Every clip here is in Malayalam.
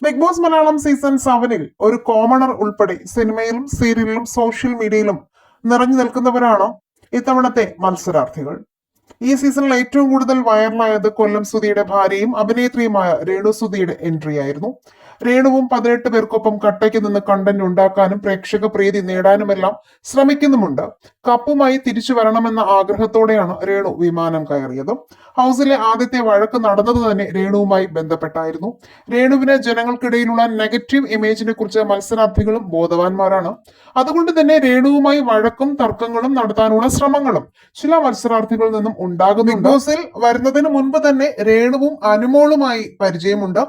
ബിഗ് ബോസ് മലയാളം സീസൺ 7-ൽ ഒരു കോമണർ ഉൾപ്പെടെ സിനിമയിലും സീരിയലിലും സോഷ്യൽ മീഡിയയിലും നിറഞ്ഞു നിൽക്കുന്നവരാണ് ഇത്തവണത്തെ മത്സരാർത്ഥികൾ. ഈ സീസണിൽ ഏറ്റവും കൂടുതൽ വൈറലായത് കൊല്ലം സുധിയുടെ ഭാര്യയും അഭിനേത്രിയുമായ രേണു സുധിയുടെ എൻട്രി ആയിരുന്നു. രേണുവും 18 പേർക്കൊപ്പം കട്ടയ്ക്ക് നിന്ന് കണ്ടന്റ് ഉണ്ടാക്കാനും പ്രേക്ഷക പ്രീതി നേടാനുമെല്ലാം ശ്രമിക്കുന്നുമുണ്ട്. കപ്പുമായി തിരിച്ചു വരണമെന്ന ആഗ്രഹത്തോടെയാണ് രേണു വിമാനം കയറിയത്. ഹൗസിലെ ആദ്യത്തെ വഴക്ക് നടന്നത് തന്നെ രേണുവുമായി ബന്ധപ്പെട്ടായിരുന്നു. രേണുവിന് ജനങ്ങൾക്കിടയിലുള്ള നെഗറ്റീവ് ഇമേജിനെ കുറിച്ച് മത്സരാർത്ഥികളും ബോധവാന്മാരാണ്. അതുകൊണ്ട് തന്നെ രേണുവുമായി വഴക്കും തർക്കങ്ങളും നടത്താനുള്ള ശ്രമങ്ങളും ചില മത്സരാർത്ഥികളിൽ നിന്നും ഉണ്ടാകുന്നു. ബിഗ് ബോസിൽ വരുന്നതിന് മുൻപ് തന്നെ രേണുവും അനുമോളുമായി പരിചയമുണ്ട്.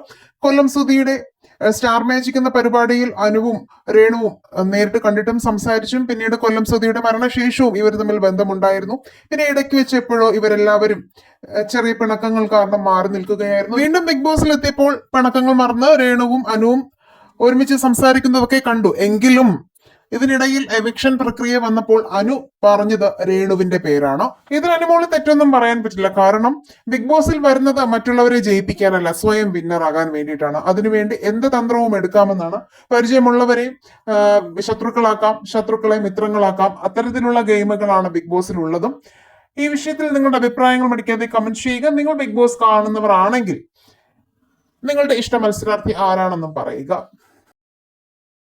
കൊല്ലം സുധിയുടെ സ്റ്റാർ മാജിക് എന്ന പരിപാടിയിൽ അനുവും രേണുവും നേരിട്ട് കണ്ടിട്ടും സംസാരിച്ചും പിന്നീട് കൊല്ലം സുധിയുടെ മരണശേഷവും ഇവർ തമ്മിൽ ബന്ധമുണ്ടായിരുന്നു. പിന്നെ ഇടയ്ക്ക് വെച്ച് എപ്പോഴോ ഇവരെല്ലാവരും ചെറിയ പിണക്കങ്ങൾ കാരണം മാറി നിൽക്കുകയായിരുന്നു. വീണ്ടും ബിഗ് ബോസിൽ എത്തിയപ്പോൾ പിണക്കങ്ങൾ മറന്ന് രേണുവും അനുവും ഒരുമിച്ച് സംസാരിക്കുന്നതൊക്കെ കണ്ടു. എങ്കിലും ഇതിനിടയിൽ എവിക്ഷൻ പ്രക്രിയ വന്നപ്പോൾ അനു പറഞ്ഞത് രേണുവിന്റെ പേരാണ്. ഇതിൽ അനുമോള് തെറ്റൊന്നും പറയാൻ പറ്റില്ല. കാരണം ബിഗ് ബോസിൽ വരുന്നത് മറ്റുള്ളവരെ ജയിപ്പിക്കാനല്ല, സ്വയം വിന്നർ ആകാൻ വേണ്ടിയിട്ടാണ്. അതിനുവേണ്ടി എന്ത് തന്ത്രവും എടുക്കാമെന്നാണ്. പരിചയമുള്ളവരെയും ശത്രുക്കളാക്കാം, ശത്രുക്കളെ മിത്രങ്ങളാക്കാം. അത്തരത്തിലുള്ള ഗെയിമുകളാണ് ബിഗ് ബോസിൽ ഉള്ളതും. ഈ വിഷയത്തിൽ നിങ്ങളുടെ അഭിപ്രായങ്ങൾ മടിക്കാതെ കമന്റ് ചെയ്യുക. നിങ്ങൾ ബിഗ് ബോസ് കാണുന്നവർ ആണെങ്കിൽ നിങ്ങളുടെ ഇഷ്ട മത്സരാർത്ഥി ആരാണെന്നും പറയുക.